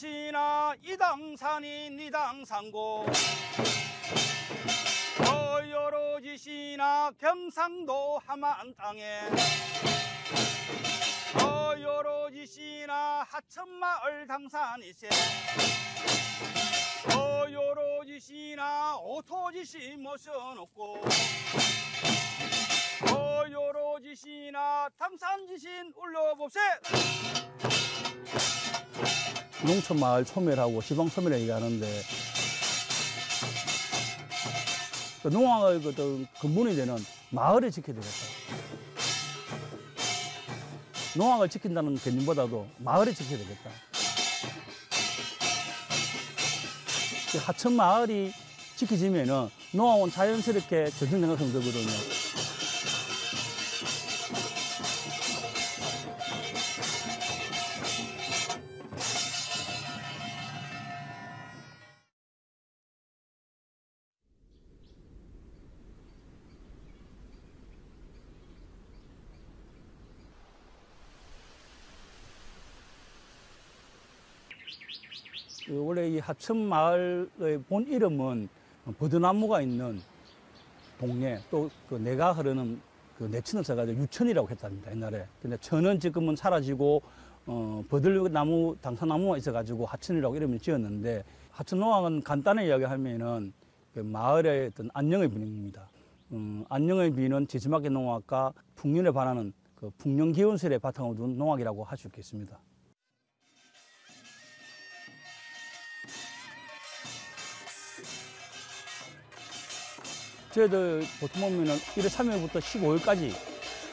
지시나 이당산이 니당산고 여로 지시나 경상도 함안 땅에 여로 지시나 하천마을 당산이세 여로 지시나 오토지시 모셔놓고 여로 지시나 당산지신 울려봅세. 농촌마을 소멸하고 지방소멸을 얘기하는데 그 농악의 근본이 되는 마을을 지켜야 되겠다. 농악을 지킨다는 개념보다도 마을을 지켜야 되겠다. 하천 마을이 지켜지면은 농악은 자연스럽게 저승 생성되거든요. 원래 이 하천마을의 본 이름은 버드나무가 있는 동네, 또 그 내가 흐르는 그 내천을 써가지고 유천이라고 했답니다, 옛날에. 근데 천은 지금은 사라지고, 버들나무, 당산나무가 있어가지고 하천이라고 이름을 지었는데, 하천농악은 간단히 이야기하면은 그 마을의 어떤 안녕의 분위기입니다. 안녕의 비는 지지막의 농악과 풍년에 반하는 그 풍년 기운설에 바탕을 둔 농악이라고 할 수 있겠습니다. 저희들 보통 보면은 1월 3일부터 15일까지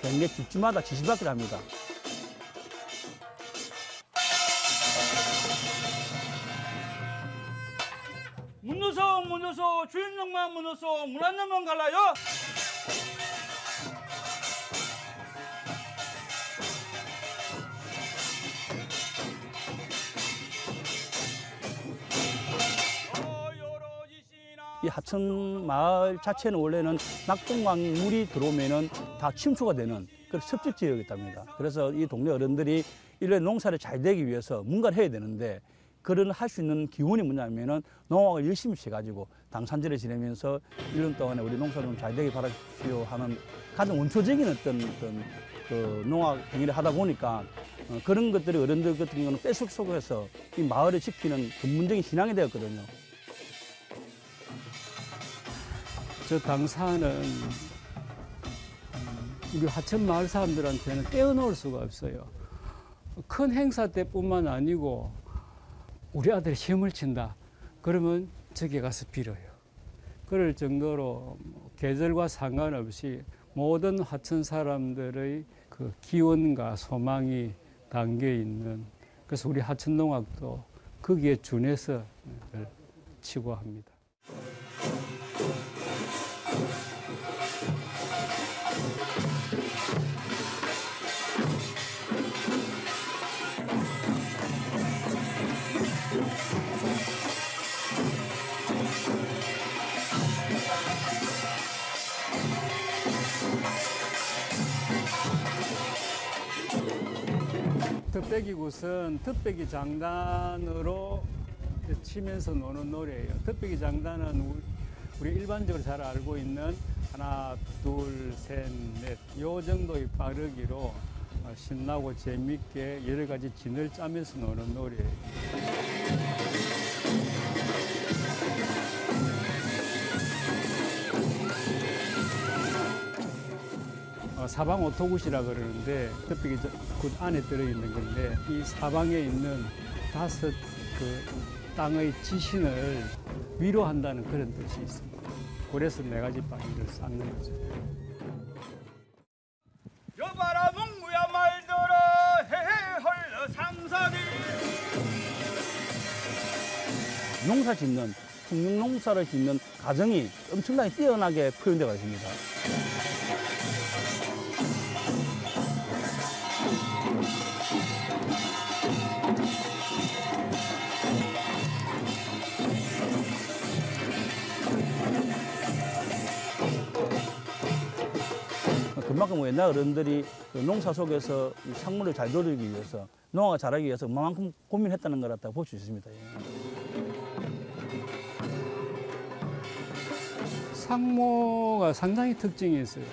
개 집집마다 지시받기를 합니다. 문여서 주인님만 문여서 문 안 열면 갈라요. 이 하천 마을 자체는 원래는 낙동강 물이 들어오면은 다 침수가 되는 그런 습지 지역이었답니다. 그래서 이 동네 어른들이 일년 농사를 잘 되기 위해서 뭔가를 해야 되는데 그런 할 수 있는 기운이 뭐냐면은 농악을 열심히 해가지고 당산제를 지내면서 1년 동안에 우리 농사 좀 잘 되길 바라십시오 하는 가장 원초적인 어떤 그 농악 행위를 하다 보니까 그런 것들이 어른들 같은 경우는 뺏을 속에서 이 마을을 지키는 근본적인 신앙이 되었거든요. 저 당산은 우리 하천 마을 사람들한테는 떼어놓을 수가 없어요. 큰 행사 때뿐만 아니고 우리 아들이 시험을 친다. 그러면 저기 가서 빌어요. 그럴 정도로 계절과 상관없이 모든 하천 사람들의 그 기원과 소망이 담겨 있는, 그래서 우리 하천농악도 거기에 준해서 치고 합니다. 덧배기 굿은 덧배기 장단으로 치면서 노는 노래예요. 덧배기 장단은 우리 일반적으로 잘 알고 있는 하나, 둘, 셋, 넷 요 정도의 빠르기로 신나고 재밌게 여러 가지 진을 짜면서 노는 노래예요. 사방 오토굿이라 그러는데 덧배기 굿 안에 들어있는 건데 이 사방에 있는 5 그 땅의 지신을 위로한다는 그런 뜻이 있습니다. 그래서 4가지 바위를 쌓는 거죠. 여봐라 농구야 말들어 헤헤 헐러 상사리. 농사 짓는, 풍년농사를 짓는 과정이 엄청나게 뛰어나게 표현되어 있습니다. 그만큼 옛날 어른들이 농사 속에서 이 작물을 잘 기르기 위해서 농어가 자라기 위해서 그만큼 고민했다는 거라고 볼 수 있습니다. 예. 상모가 상당히 특징이 있어요.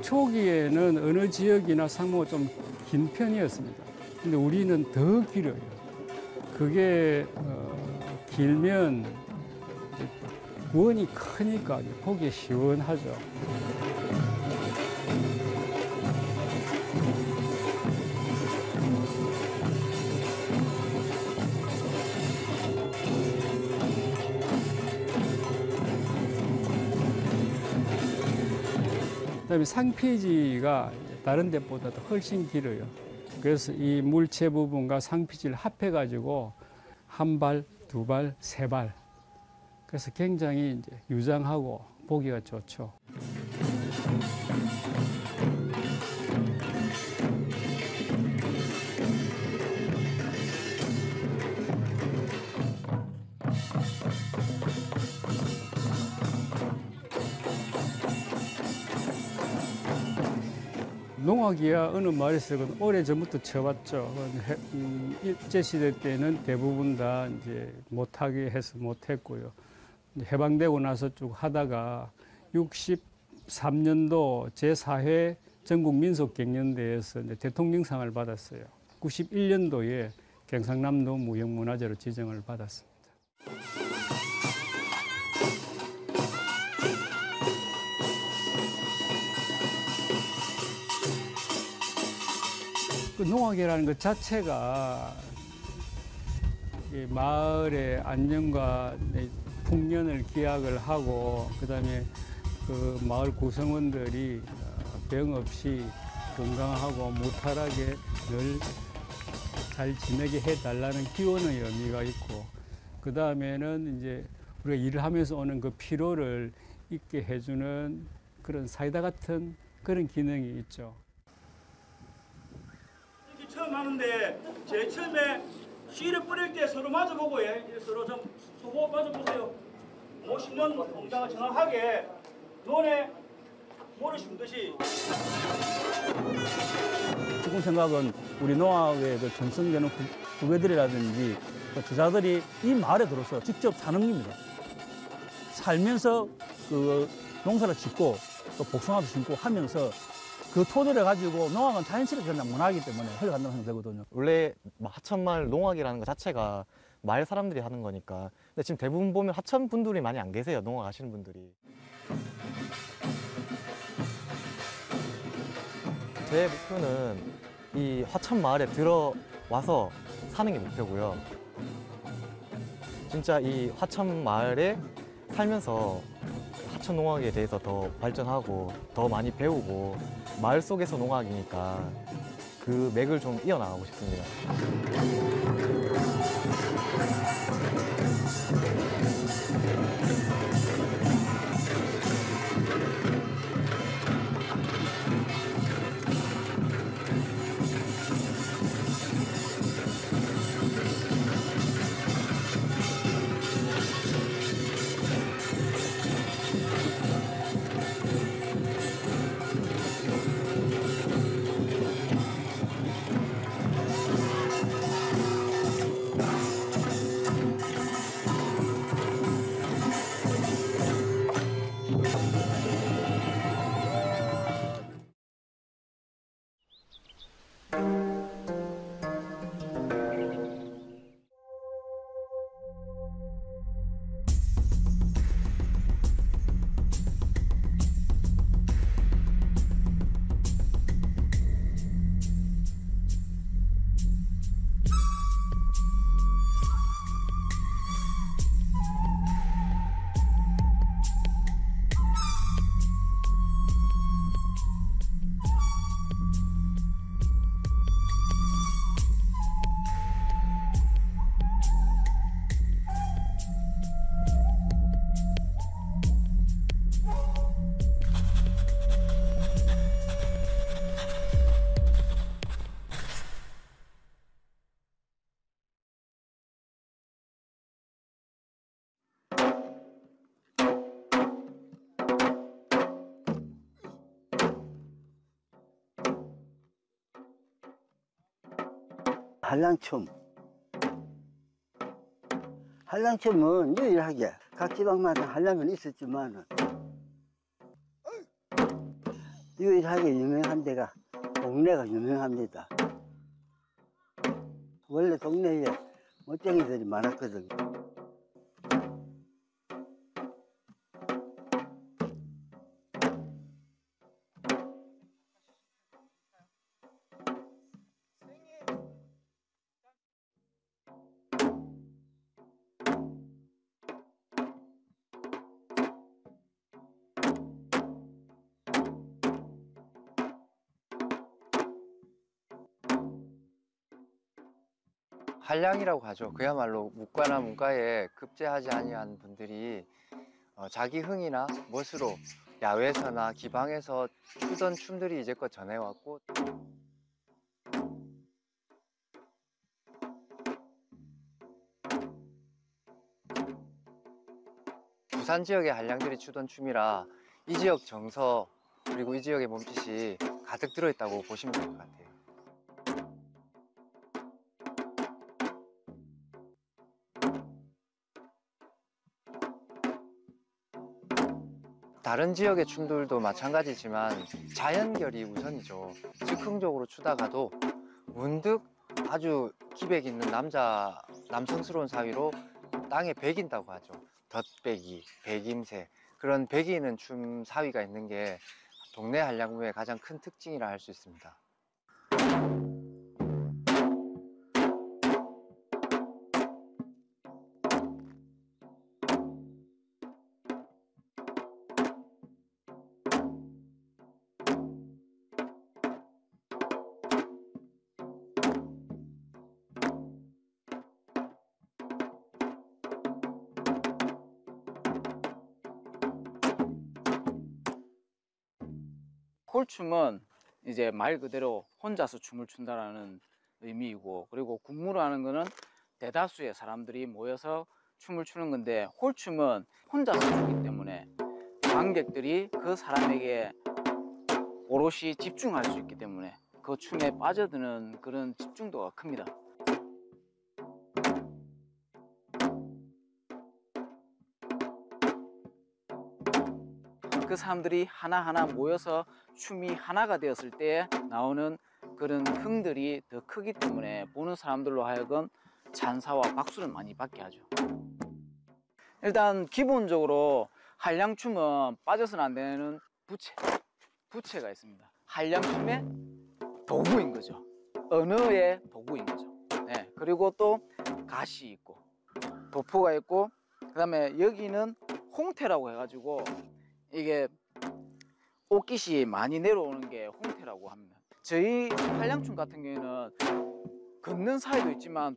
초기에는 어느 지역이나 상모가 좀 긴 편이었습니다. 근데 우리는 더 길어요. 그게 길면 원이 크니까 보기 시원하죠. 그다음에 상피지가 다른 데보다도 훨씬 길어요. 그래서 이 물체 부분과 상피지를 합해가지고 한 발, 두 발, 세 발. 그래서 굉장히 이제 유장하고 보기가 좋죠. 농악이야 어느 마을에서는 오래전부터 쳐봤죠. 일제시대 때는 대부분 다 이제 못하게 해서 못했고요. 해방되고 나서 쭉 하다가 63년도 제4회 전국민속경연대회에서 이제 대통령상을 받았어요. 91년도에 경상남도 무형문화재로 지정을 받았습니다. 그 농악이라는 것 자체가 이 마을의 안녕과 풍년을 기약을 하고 그다음에 그 마을 구성원들이 병 없이 건강하고 무탈하게 늘 잘 지내게 해달라는 기원의 의미가 있고 그 다음에는 이제 우리가 일을 하면서 오는 그 피로를 잊게 해주는 그런 사이다 같은 그런 기능이 있죠. 이렇게 처음 하는데 제일 처음에 씨를 뿌릴 때 서로 맞아보고 서로 좀 소고 맞아보세요. 못 심는 동작을 정확하게 논에 모를 심듯이. 지금 생각은 우리 농악의 그 전승되는 후배들이라든지 그 주자들이 이 마을에 들어서 직접 사는 겁니다. 살면서 그 농사를 짓고 또 복숭아도 심고 하면서 그 토대를 가지고 농악은 자연스럽게 그냥 문화이기 때문에 흘러간다고 생각되거든요. 원래 하천마을 농악이라는 것 자체가 마을 사람들이 하는 거니까. 근데 지금 대부분 보면 하천 분들이 많이 안 계세요. 농악 하시는 분들이. 제 목표는 이 화천 마을에 들어와서 사는 게 목표고요. 진짜 이 화천 마을에 살면서 하천 농악에 대해서 더 발전하고 더 많이 배우고 마을 속에서 농악이니까 그 맥을 좀 이어나가고 싶습니다. 한량춤. 한량춤은 유일하게 각 지방마다 한량은 있었지만 유일하게 유명한 데가 동네가 유명합니다. 원래 동네에 멋쟁이들이 많았거든요. 한량이라고 하죠. 그야말로 묵과나 문과에 급제하지 아니한 분들이 자기 흥이나 멋으로 야외에서나 기방에서 추던 춤들이 이제껏 전해왔고, 부산 지역의 한량들이 추던 춤이라 이 지역 정서 그리고 이 지역의 몸짓이 가득 들어있다고 보시면 될 것 같아요. 다른 지역의 춤들도 마찬가지지만 자연결이 우선이죠. 즉흥적으로 추다가도 문득 아주 기백 있는 남성스러운 사위로 땅에 배긴다고 하죠. 덧배기, 배김새, 그런 배기는 춤 사위가 있는 게 동네 한량무의 가장 큰 특징이라 할 수 있습니다. 홀춤은 이제 말 그대로 혼자서 춤을 춘다라는 의미이고, 그리고 군무라는 거는 대다수의 사람들이 모여서 춤을 추는 건데, 홀춤은 혼자서 추기 때문에 관객들이 그 사람에게 오롯이 집중할 수 있기 때문에 그 춤에 빠져드는 그런 집중도가 큽니다. 그 사람들이 하나하나 모여서 춤이 하나가 되었을 때 나오는 그런 흥들이 더 크기 때문에 보는 사람들로 하여금 찬사와 박수를 많이 받게 하죠. 일단 기본적으로 한량춤은 빠져서는 안 되는 부채가 있습니다. 한량춤의 도구인 거죠. 언어의 도구인 거죠. 네, 그리고 또 가시 있고 도포가 있고, 그 다음에 여기는 홍태라고 해가지고 이게 옷깃이 많이 내려오는 게 홍태라고 합니다. 저희 한량춤 같은 경우에는 걷는 사이도 있지만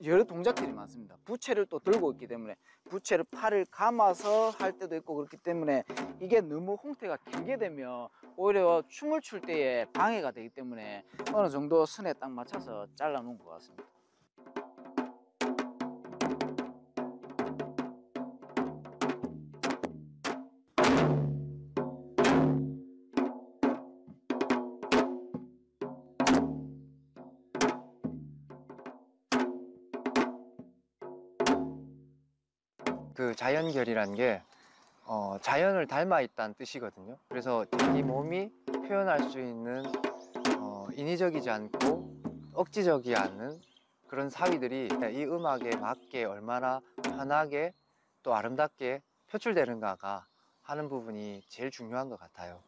여러 동작들이 많습니다. 부채를 또 들고 있기 때문에 부채를 팔을 감아서 할 때도 있고, 그렇기 때문에 이게 너무 홍태가 길게 되면 오히려 춤을 출 때에 방해가 되기 때문에 어느 정도 선에 딱 맞춰서 잘라 놓은 것 같습니다. 그 자연결이라는 게 자연을 닮아 있다는 뜻이거든요. 그래서 자기 몸이 표현할 수 있는 인위적이지 않고 억지적이지 않은 그런 사위들이 이 음악에 맞게 얼마나 편하게 또 아름답게 표출되는가가 하는 부분이 제일 중요한 것 같아요.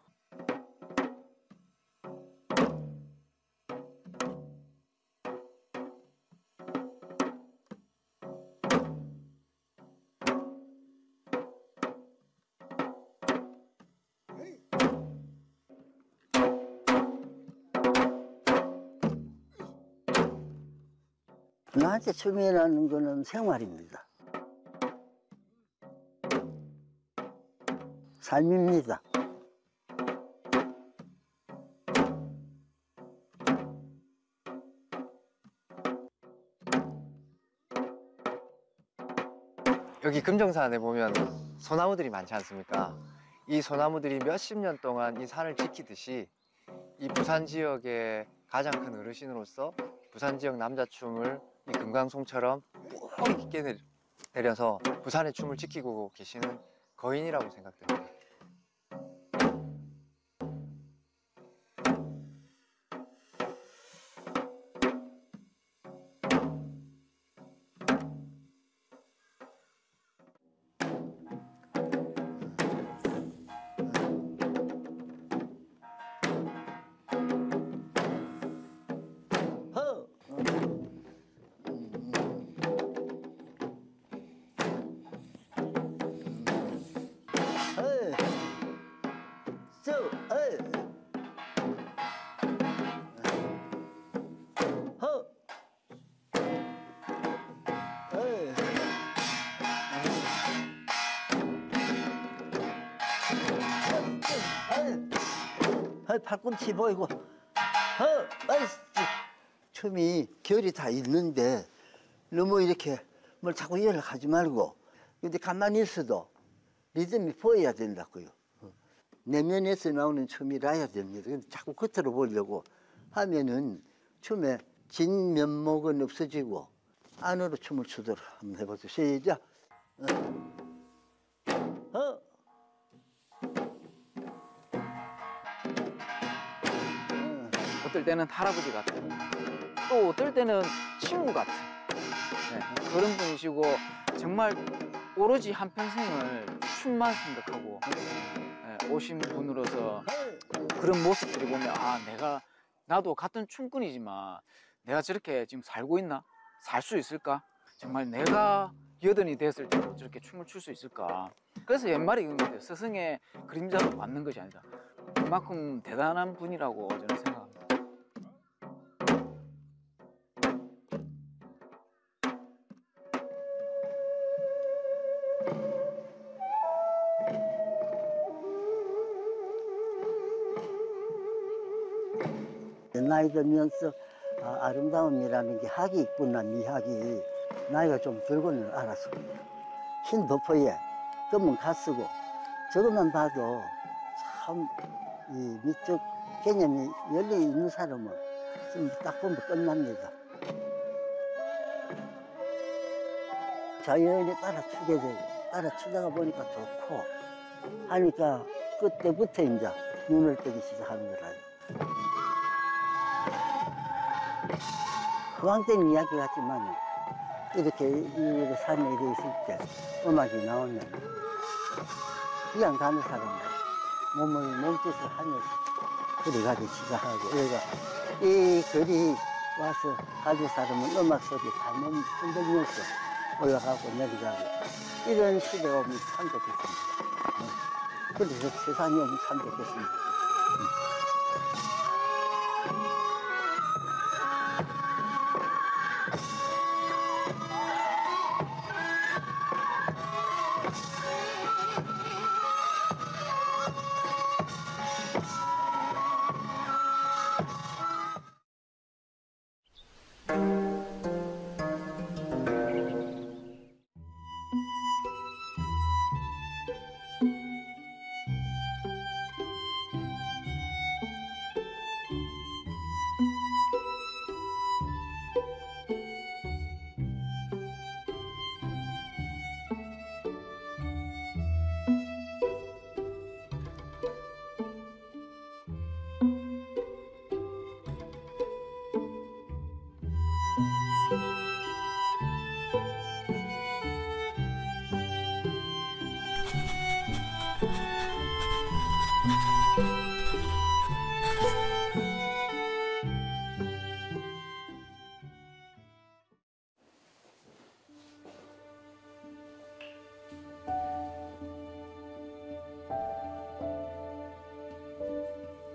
나한테 춤이라는 거는 생활입니다. 삶입니다. 여기 금정산에 보면 소나무들이 많지 않습니까? 이 소나무들이 몇십 년 동안 이 산을 지키듯이 이 부산 지역의 가장 큰 어르신으로서 부산 지역 남자춤을 이 금강송처럼 뿌리 깊게 내려서 부산의 춤을 지키고 계시는 거인이라고 생각됩니다. 허! 어이. 쏘, 어이. 허! 어이. 어이, 팔꿈치 보이고. 어이. 춤이 결이 다 있는데 너무 이렇게 뭘 자꾸 연락하지 말고 근데 가만히 있어도 리듬이 보여야 된다고요. 내면에서 나오는 춤이라야 됩니다. 근데 자꾸 겉으로 보려고 하면은 춤의 진 면목은 없어지고 안으로 춤을 추도록 한번 해보세요. 시작. 어떨 때는 할아버지 같은, 또 어떨 때는 친구 같은, 네, 그런 분이시고 정말 오로지 한평생을 춤만 생각하고 오신 분으로서 그런 모습들이 보면 나도 같은 춤꾼이지만 내가 저렇게 지금 살고 있나? 살 수 있을까? 정말 내가 여든이 됐을 때도 저렇게 춤을 출 수 있을까? 그래서 옛말에 그런 것 같아요. 스승의 그림자로 받는 것이 아니다. 그만큼 대단한 분이라고 저는 생각합니다. 나이 들면서 아름다움이라는 게 학이 있구나, 미학이. 나이가 좀 들고는 알았습니다. 흰 버퍼에 검은 가쓰고 저것만 봐도 참 이 미적 개념이 열려 있는 사람은 좀 딱 보면 끝납니다. 자연히 따라 추게 되고 따라 추다가 보니까 좋고 하니까 그때부터 이제 눈을 뜨기 시작하는 거라요. 허황된 이야기 같지만 이렇게 산에 이렇게 있을 때 음악이 나오면 그냥 가는 사람은 몸을 몸짓을 하면서 걸어가기 시작하고 이 거리 와서 가는 사람은 음악 소리 다 몸 흔들면서 올라가고 내려가고 이런 시대가 오면 참 좋겠습니다. 그래서 세상이 오면 참 좋겠습니다.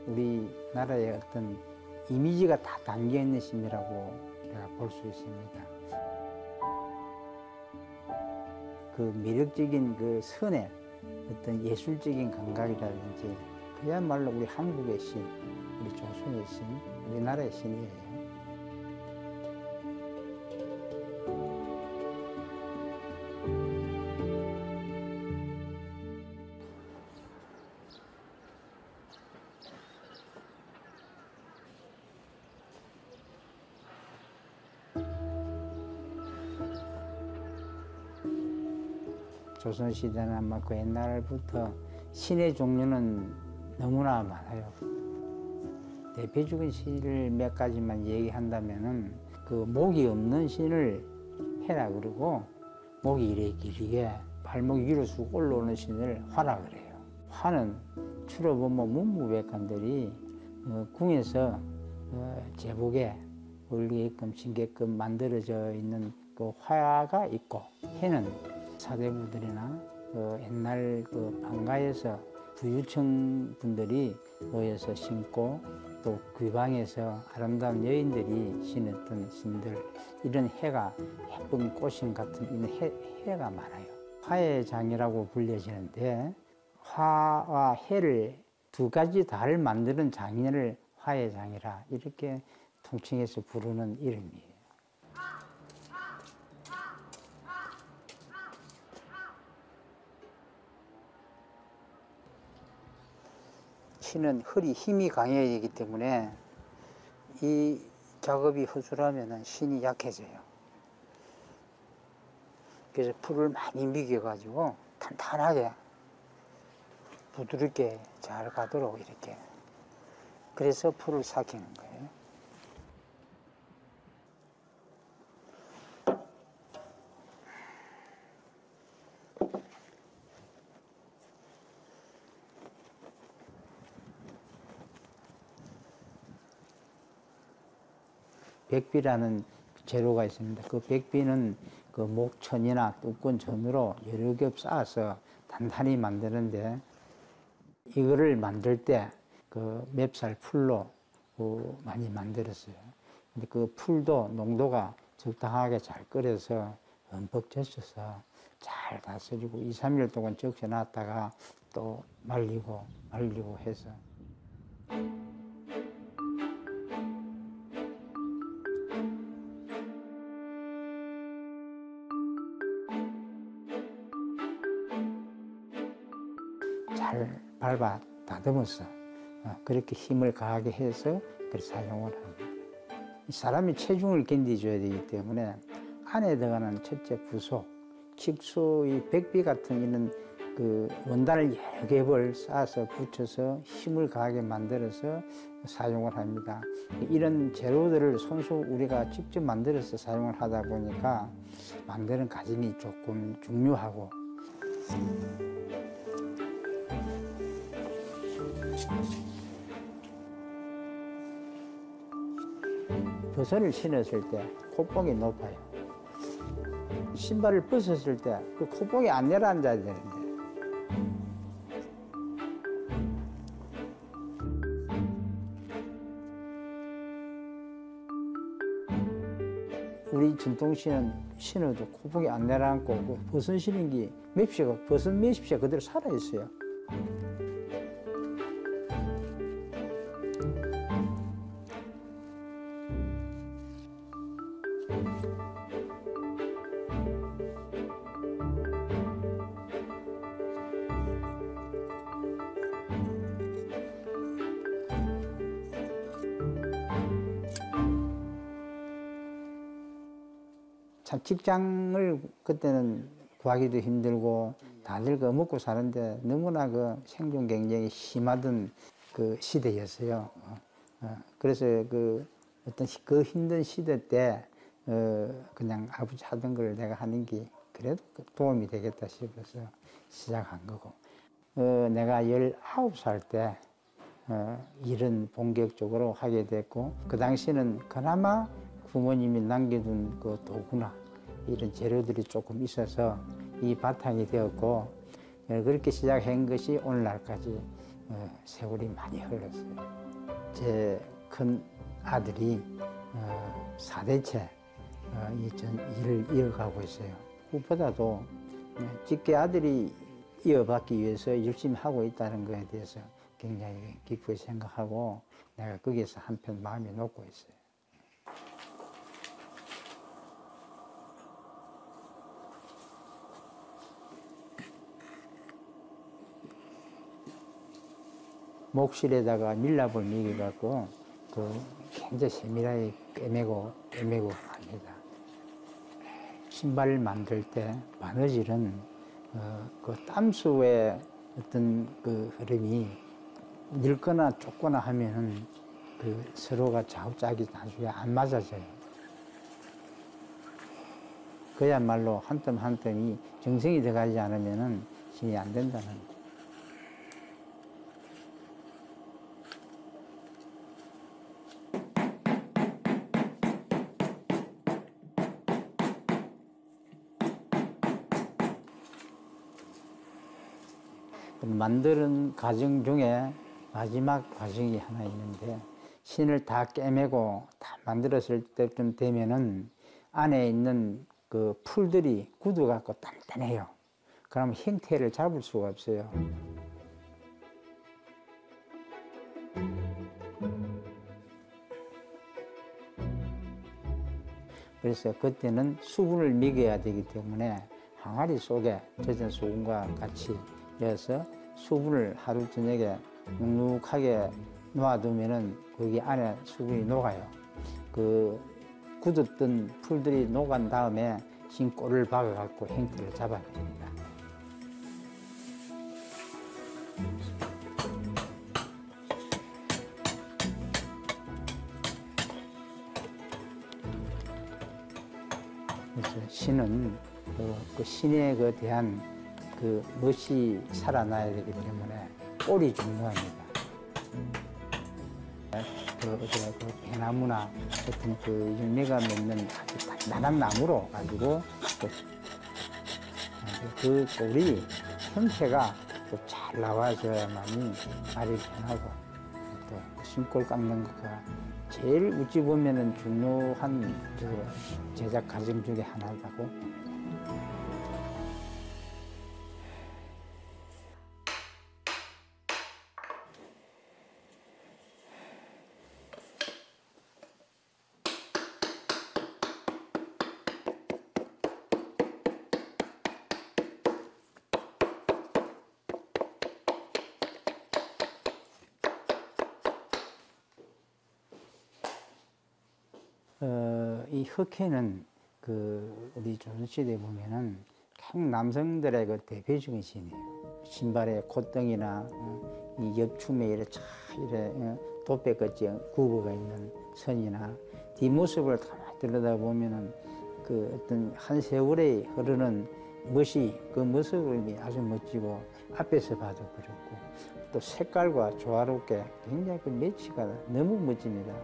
우리나라의 어떤 이미지가 다 담겨 있는 심이라고 내가 볼 수 있습니다. 그 매력적인 그 선의 어떤 예술적인 감각이라든지 그야말로 우리 한국의 신, 우리 조선의 신, 우리나라의 신이에요. 조선시대나 뭐 그 옛날부터 신의 종류는 너무나 많아요. 대표적인 신을 몇 가지만 얘기한다면은 그 목이 없는 신을 해라 그러고 목이 이래 길게 발목 위로 쑥 올라오는 신을 화라 그래요. 화는 주로 보면 문무백관들이 궁에서 제복에 올리게끔 신게끔 만들어져 있는 그 화가 있고, 해는 사대부들이나 옛날 그 방가에서 부유층 분들이 모여서 신고, 또 귀방에서 아름다운 여인들이 신었던 신들, 이런 해가 예쁜 꽃신 같은 이런 해가 많아요. 화의 장이라고 불려지는데, 화와 해를 두 가지 다를 만드는 장인을 화의 장이라 이렇게 통칭해서 부르는 이름이에요. 신은 허리 힘이 강해야 되기 때문에 이 작업이 허술하면 신이 약해져요. 그래서 풀을 많이 미겨가지고 탄탄하게 부드럽게 잘 가도록 이렇게, 그래서 풀을 삭히는 거예요. 백비라는 재료가 있습니다. 그 백비는 그 목천이나 뚝근천으로 여러 겹 쌓아서 단단히 만드는데, 이거를 만들 때 그 맵쌀 풀로 많이 만들었어요. 근데 그 풀도 농도가 적당하게 잘 끓여서 흠뻑 젖혀서 잘 다스리고 2, 3일 동안 적셔놨다가 또 말리고 해서. 잘 밟아 다듬어서 그렇게 힘을 가하게 해서 그렇게 사용을 합니다. 사람이 체중을 견디줘야 되기 때문에 안에 들어가는 첫째 부속, 칡수, 이 백비 같은 이런 그 원단을 여러 겹을 쌓아서 붙여서 힘을 가하게 만들어서 사용을 합니다. 이런 재료들을 손수 우리가 직접 만들어서 사용을 하다 보니까 만드는 과정이 조금 중요하고. 버선을 신었을 때 콧봉이 높아요. 신발을 벗었을 때 그 콧봉이 안 내려앉아야 되는데, 우리 전통신은 신어도 콧봉이 안 내려앉고, 그 버선 신은 게 맵시가, 버선 맵시가 그대로 살아있어요. 참 직장을 그때는 구하기도 힘들고 다들 그 먹고 사는데 너무나 그 생존 경쟁이 심하던 그 시대였어요. 그래서 그 어떤 그 힘든 시대 때 그냥 아버지 하던 걸 내가 하는 게 그래도 도움이 되겠다 싶어서 시작한 거고, 내가 19살 때 일은 본격적으로 하게 됐고, 그 당시는 그나마 부모님이 남겨둔 그 도구나 이런 재료들이 조금 있어서 이 바탕이 되었고, 그렇게 시작한 것이 오늘날까지 세월이 많이 흘렀어요. 제 큰 아들이 4대째 이 일을 이어가고 있어요. 그보다도 직계 아들이 이어받기 위해서 열심히 하고 있다는 것에 대해서 굉장히 기쁘게 생각하고, 내가 거기에서 한편 마음이 놓고 있어요. 목실에다가 밀랍을 미겨갖고 굉장히 세밀하게 꿰매고 합니다. 신발을 만들 때 바느질은 그 땀수의 어떤 그 흐름이 늙거나 좁거나 하면은 그 서로가 좌우짝이 나중에 안 맞아져요. 그야말로 한 땀 한 땀이 정성이 들어가지 않으면은 신이 안 된다는 거예요. 만드는 과정 중에 마지막 과정이 하나 있는데 신을 다 꿰매고 다 만들었을 때쯤 되면은 안에 있는 그 풀들이 굳어갖고 단단해요. 그러면 형태를 잡을 수가 없어요. 그래서 그때는 수분을 먹여야 되기 때문에 항아리 속에 젖은 수분과 같이 넣어서 수분을 하루 저녁에 눅눅하게 놓아두면은 거기 안에 수분이 녹아요. 그 굳었던 풀들이 녹은 다음에 신골을 박아갖고 형태를 잡아냅니다. 그래서 신은 그 신에 대한 그 멋이 살아나야 되기 때문에 꼴이 중요합니다. 그 배나무나 같은 그 열매가 맺는 아주 단단한 나무로 가지고 그 꼴이 형태가 또 잘 나와줘야만이 말이 편하고 또 신골 깎는 거가 제일 어찌 보면은 중요한 그 제작 과정 중에 하나라고. 이 흑해는 그 우리 조선시대에 보면은 각 남성들의 그 대표적인 신이에요. 신발에 콧등이나 이 옆춤에 이렇게 돛배같이 굽어가 있는 선이나 뒷모습을 다 들여다보면은 그 어떤 한 세월에 흐르는 멋이 그 모습이 아주 멋지고 앞에서 봐도 그렇고 또 색깔과 조화롭게 굉장히 그 매치가 너무 멋집니다.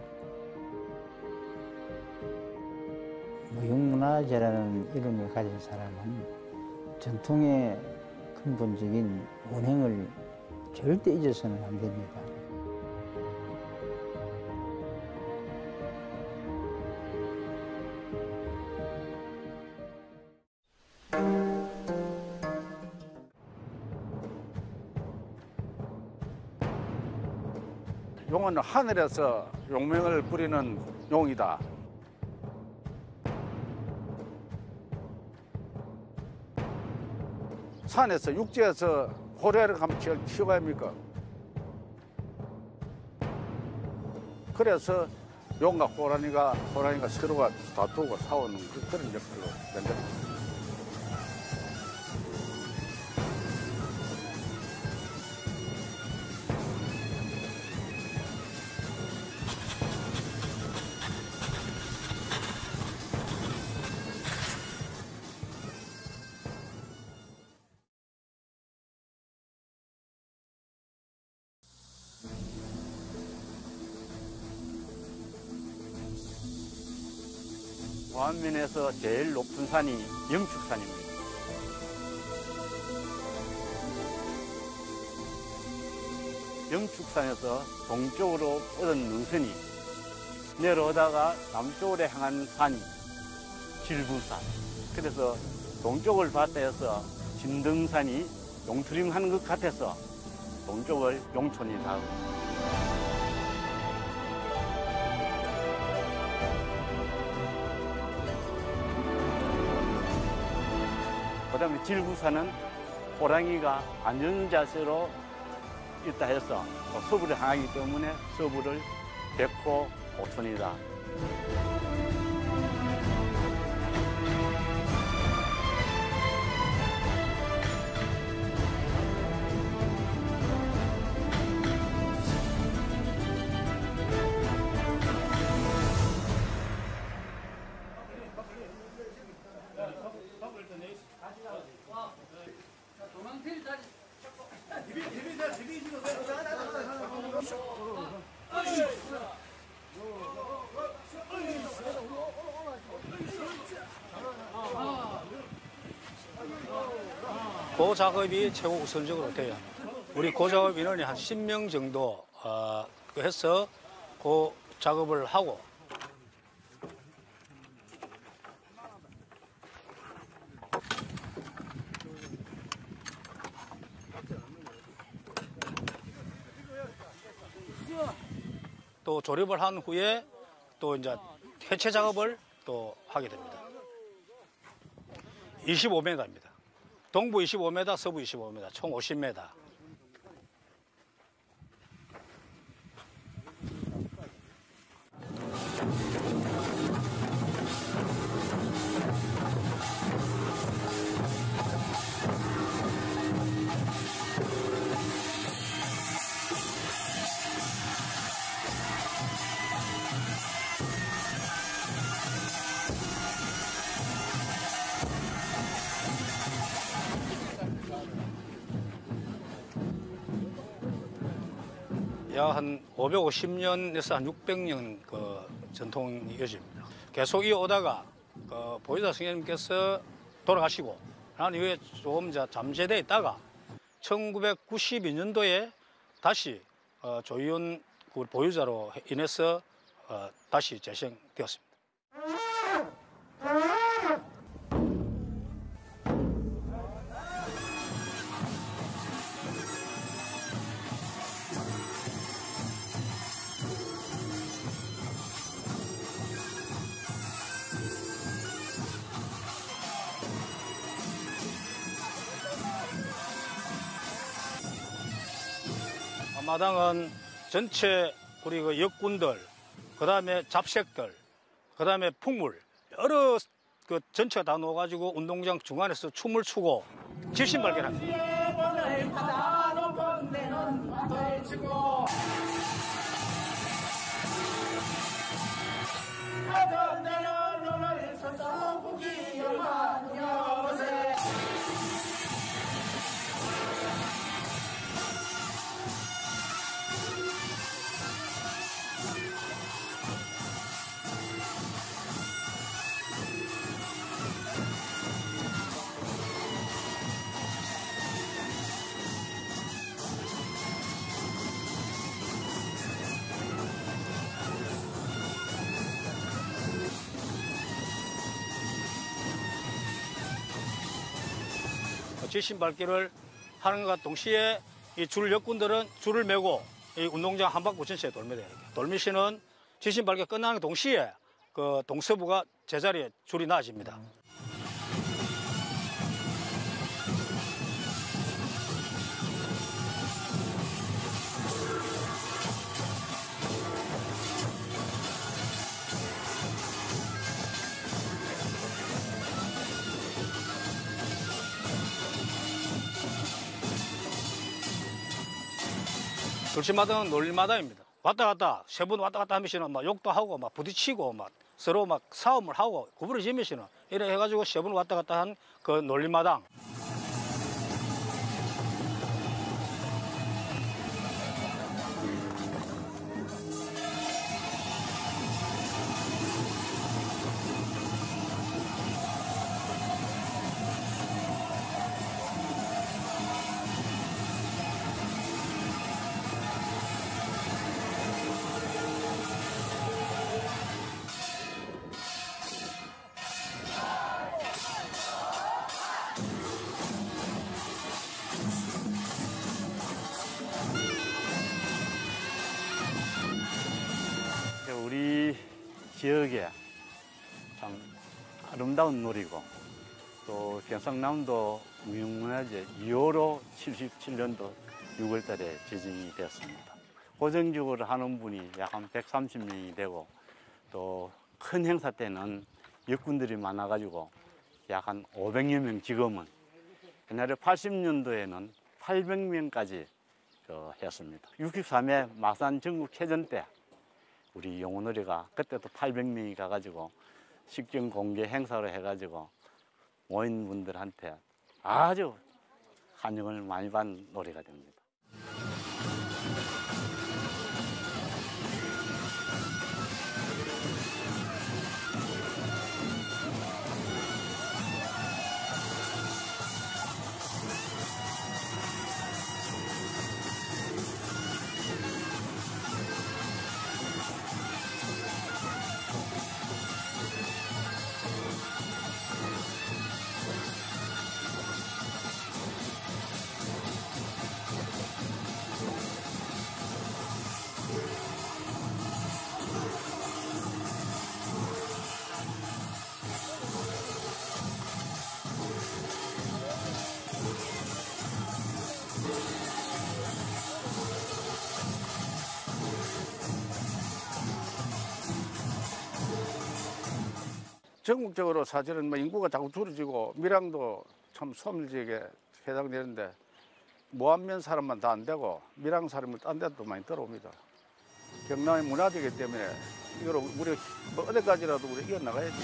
무형문화재라는 이름을 가진 사람은 전통의 근본적인 원행을 절대 잊어서는 안 됩니다. 용은 하늘에서 용맹을 부리는 용이다. 산에서 육지에서 호래를 가면 키워야 합니까? 그래서 용과 호랑이가 서로가 다투고 싸우는 그런 역할로 연결됩니다. 완면에서 제일 높은 산이 영축산입니다. 영축산에서 동쪽으로 뻗은 능선이 내려오다가 남쪽으로 향한 산이 질부산. 그래서 동쪽을 봤다 해서 진등산이 용투림하는 것 같아서 동쪽을 용촌이라고 합니다. 그다음에 질부산은 호랑이가 앉은 자세로 있다 해서 서부를 향하기 때문에 서부를 백호 오촌이다. 그 작업이 최고 우선적으로 돼야 합니다. 우리 그 작업 인원이 한 10명 정도 해서 그 작업을 하고 또 조립을 한 후에 또 이제 해체 작업을 또 하게 됩니다. 25m입니다. 동부 25m, 서부 25m, 총 50m. 약 한 550년에서 한 600년 그 전통이 이어집니다. 계속 이어오다가 그 보유자 선생님께서 돌아가시고 난 이후에 조금 잠재되어 있다가 1992년도에 다시 조희원 보유자로 인해서 다시 재생되었습니다. 마당은 전체 우리 그 역군들, 그 다음에 잡색들, 그 다음에 풍물 여러 그 전체가 다 놓아가지고 운동장 중간에서 춤을 추고 질신발견합니다. 질신밟기를 하는 것과 동시에 이 줄 역군들은 줄을 메고 이 운동장 한 바퀴 전체에 돌매돼요. 돌미시는 질신밟기가 끝나는 동시에 그 동서부가 제자리에 줄이 나아집니다. 돌침마당은 놀림마당입니다. 왔다 갔다 세 분 왔다 갔다 하면서는 막 욕도 하고 막 부딪히고 막 서로 막 싸움을 하고 구부러지면서는 이래 해가지고 세 분 왔다 갔다 한 그 놀림마당. 우리 지역에 참 아름다운 놀이고 또 경상남도 무형문화재 2호로 77년도 6월 달에 지정이 되었습니다. 고정적으로 하는 분이 약 한 130명이 되고 또 큰 행사 때는 역군들이 많아가지고 약 한 500여 명, 지금은 옛날에 80년도에는 800명까지 했습니다. 63회 마산 전국회전 때 우리 영혼놀이가 그때도 800명이 가가지고 식전 공개 행사로 해가지고 모인 분들한테 아주 환영을 많이 받은 놀이가 됩니다. 전국적으로 사실은 뭐 인구가 자꾸 줄어지고 밀양도 참 소멸지역에 해당되는데 모안면 사람만 다 안 되고 밀양 사람은 딴 데도 많이 들어옵니다. 경남의 문화재이기 때문에 이걸 우리 뭐 어디까지라도 우리 이어나가야지.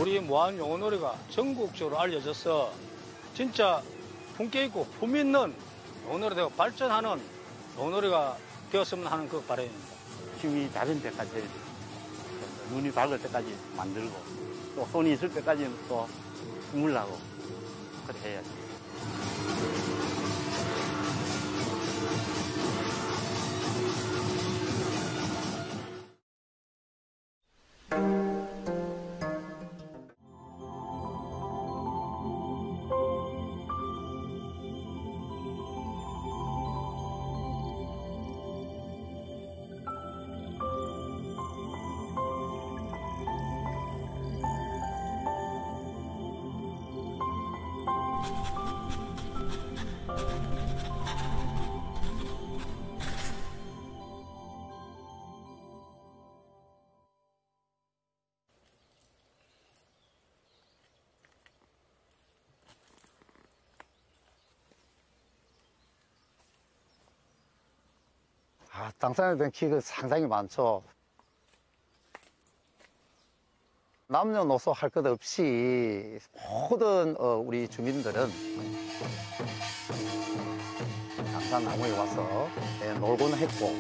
우리 모안 용어놀이가 전국적으로 알려져서 진짜 품격 있고 품 있는 용어놀이가 발전하는 용어놀이가 되었으면 하는 그 바람입니다. 힘이 닿은 데까지, 눈이 밝을 때까지 만들고, 또 손이 있을 때까지는 또 주물라고 그렇게 해야지. 당산에 대한 기회가 상당히 많죠. 남녀노소 할 것 없이 모든 우리 주민들은 당산 나무에 와서 놀곤 했고,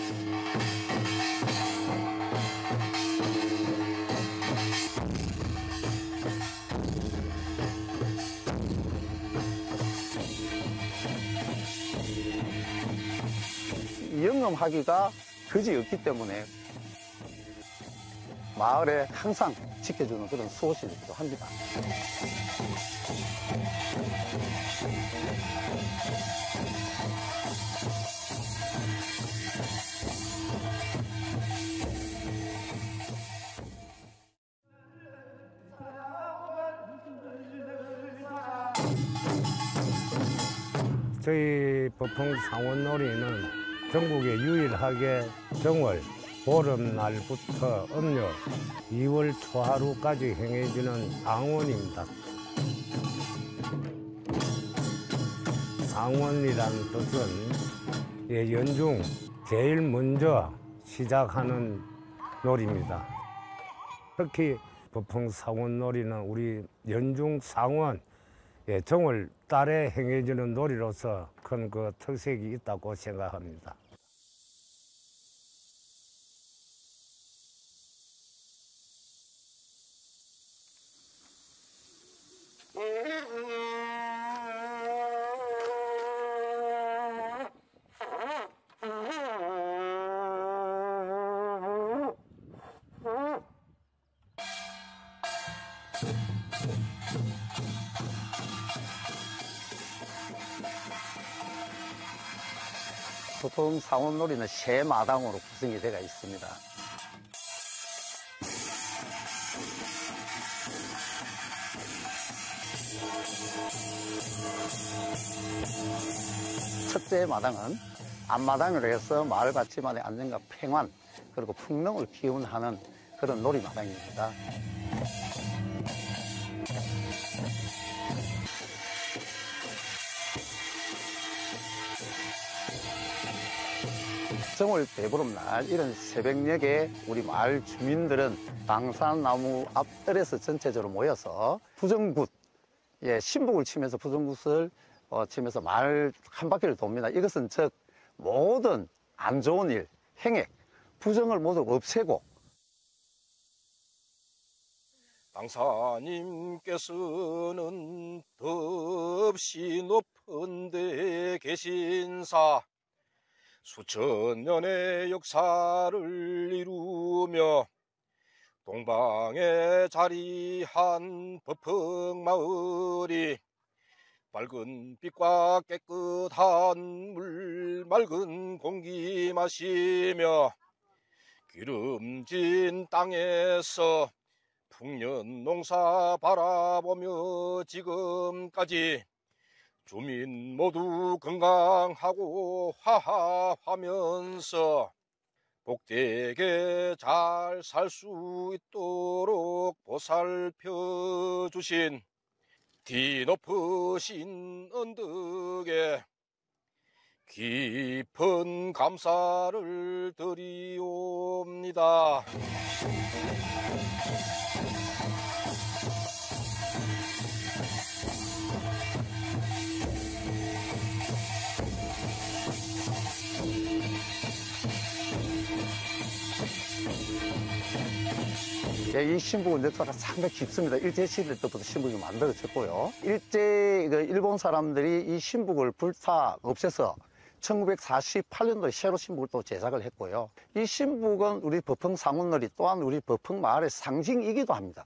영업하기가 그지없기 때문에 마을에 항상 지켜주는 그런 수호실이기도 합니다. 저희 법흥 상원놀이는 전국에 유일하게 정월 보름날부터 음력 2월 초하루까지 행해지는 상원입니다. 상원이라는 뜻은 연중 제일 먼저 시작하는 놀이입니다. 특히 법흥 상원놀이는 우리 연중 상원 정월 달에 행해지는 놀이로서 큰 그 특색이 있다고 생각합니다. 보통 상원놀이는 세 마당으로 구성이 되어 있습니다. 첫째 마당은 앞마당으로 해서 마을 가치만의 안정과 평안 그리고 풍랑을 기원하는 그런 놀이 마당입니다. 정월 대보름날 이런 새벽녘에 우리 마을 주민들은 당산나무 앞뜰에서 전체적으로 모여서 부정굿, 신복을 치면서 부정굿을 치면서 마을 한 바퀴를 돕니다. 이것은 즉 모든 안 좋은 일, 행액, 부정을 모두 없애고 당사님께서는 덥시 높은 데 계신사 수천 년의 역사를 이루며 동방에 자리한 법흥마을이 밝은 빛과 깨끗한 물, 맑은 공기 마시며 기름진 땅에서 풍년 농사 바라보며 지금까지 주민 모두 건강하고 화합하면서 복되게 잘 살 수 있도록 보살펴 주신 뒤높으신 언덕에 깊은 감사를 드리옵니다. 이 신북은 역사가 상당히 깊습니다. 일제시대 때부터 신북이 만들어졌고요. 일제 일본 사람들이 이 신북을 불타 없애서 1948년도에 새로 신북을 또 제작을 했고요. 이 신북은 우리 법흥 상운놀이 또한 우리 법흥 마을의 상징이기도 합니다.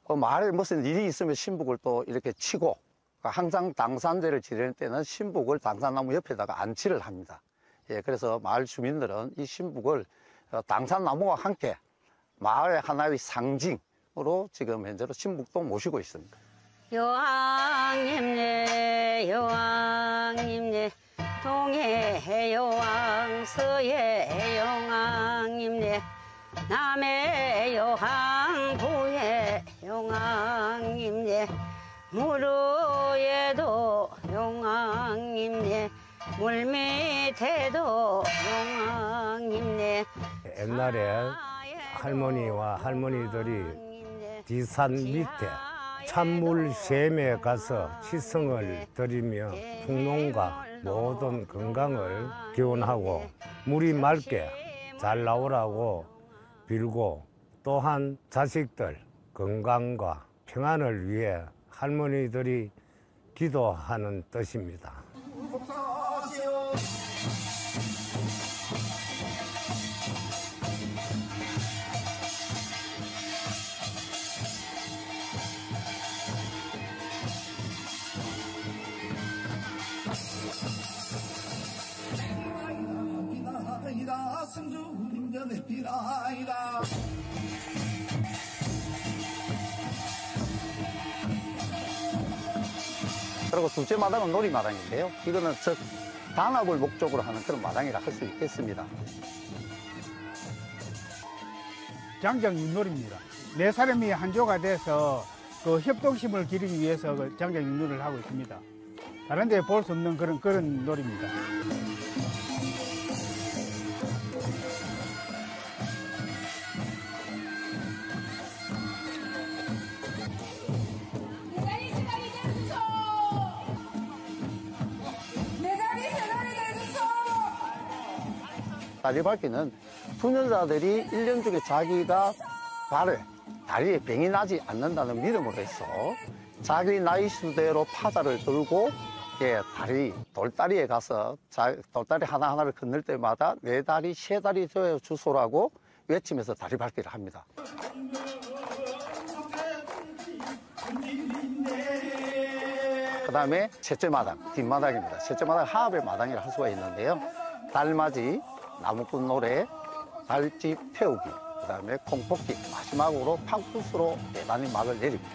마을에 무슨 일이 있으면 신북을 또 이렇게 치고 항상 당산제를 지낼 때는 신북을 당산나무 옆에다가 안치를 합니다. 예, 그래서 마을 주민들은 이 신북을 당산나무와 함께 마을의 하나의 상징으로 지금 현재로 신북도 모시고 있습니다. 여왕님네 여왕님네 동해 여왕 서해 여왕님네 남해 여왕 북해 여왕님네 무르에도 여왕님네 물밑에도 여왕님네 옛날에 할머니와 할머니들이 뒷산 밑에 찬물 샘에 가서 치성을 드리며 풍농과 모든 건강을 기원하고 물이 맑게 잘 나오라고 빌고 또한 자식들 건강과 평안을 위해 할머니들이 기도하는 뜻입니다. 그리고 둘째 마당은 놀이마당인데요. 이거는 즉 단합을 목적으로 하는 그런 마당이라 할 수 있겠습니다. 장정윷놀이입니다. 네 사람이 한조가 돼서 그 협동심을 기르기 위해서 그 장정윷놀이를 하고 있습니다. 다른 데 볼 수 없는 그런 놀이입니다. 다리밟기는 투년자들이 1년 중에 자기가 다리에 병이 나지 않는다는 믿음으로 해서 자기 나이 수대로 파자를 들고 돌다리에 가서 돌다리 하나하나를 건널 때마다 네 다리, 세 다리 되어 주소라고 외치면서 다리밟기를 합니다. 그 다음에 셋째 마당, 뒷마당입니다. 셋째 마당 하합의 마당이라 할 수가 있는데요. 달맞이, 나무꾼 노래, 달집 태우기, 그 다음에 콩뽑기, 마지막으로 팡푸스로 대단히 막을 내립니다.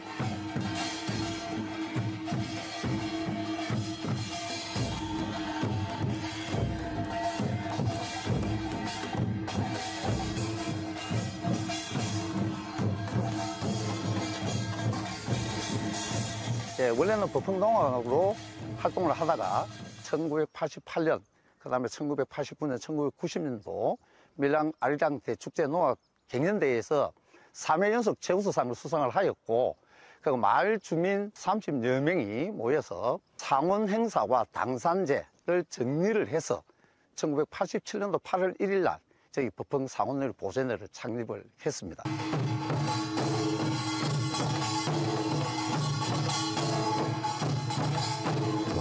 원래는 법흥농악으로 활동을 하다가 1988년, 그 다음에 1989년, 1990년도 밀양 아리랑 대축제 농악 경연대회에서 3회 연속 최우수상을 수상을 하였고, 그리고 마을 주민 30여 명이 모여서 상원 행사와 당산제를 정리를 해서 1987년도 8월 1일 날 저희 법흥 상원놀이 보존회를 창립을 했습니다.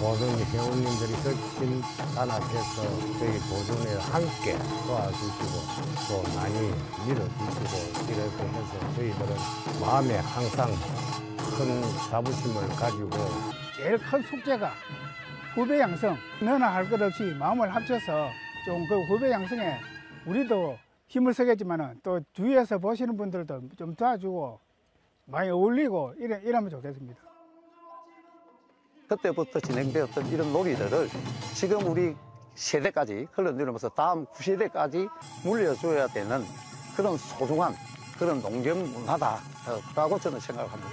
모든 회원님들이 훨씬 단합해서 저희 보존에 함께 도와주시고 또 많이 밀어주시고 이렇게 해서 저희들은 마음에 항상 큰 자부심을 가지고 제일 큰 숙제가 후배 양성. 너나 할 것 없이 마음을 합쳐서 좀 그 후배 양성에 우리도 힘을 쓰겠지만은 또 주위에서 보시는 분들도 좀 도와주고 많이 어울리고 이러면 좋겠습니다. 그때부터 진행되었던 이런 놀이들을 지금 우리 세대까지 흘러내리면서 다음 9세대까지 물려줘야 되는 그런 소중한 그런 농경 문화다라고 저는 생각합니다.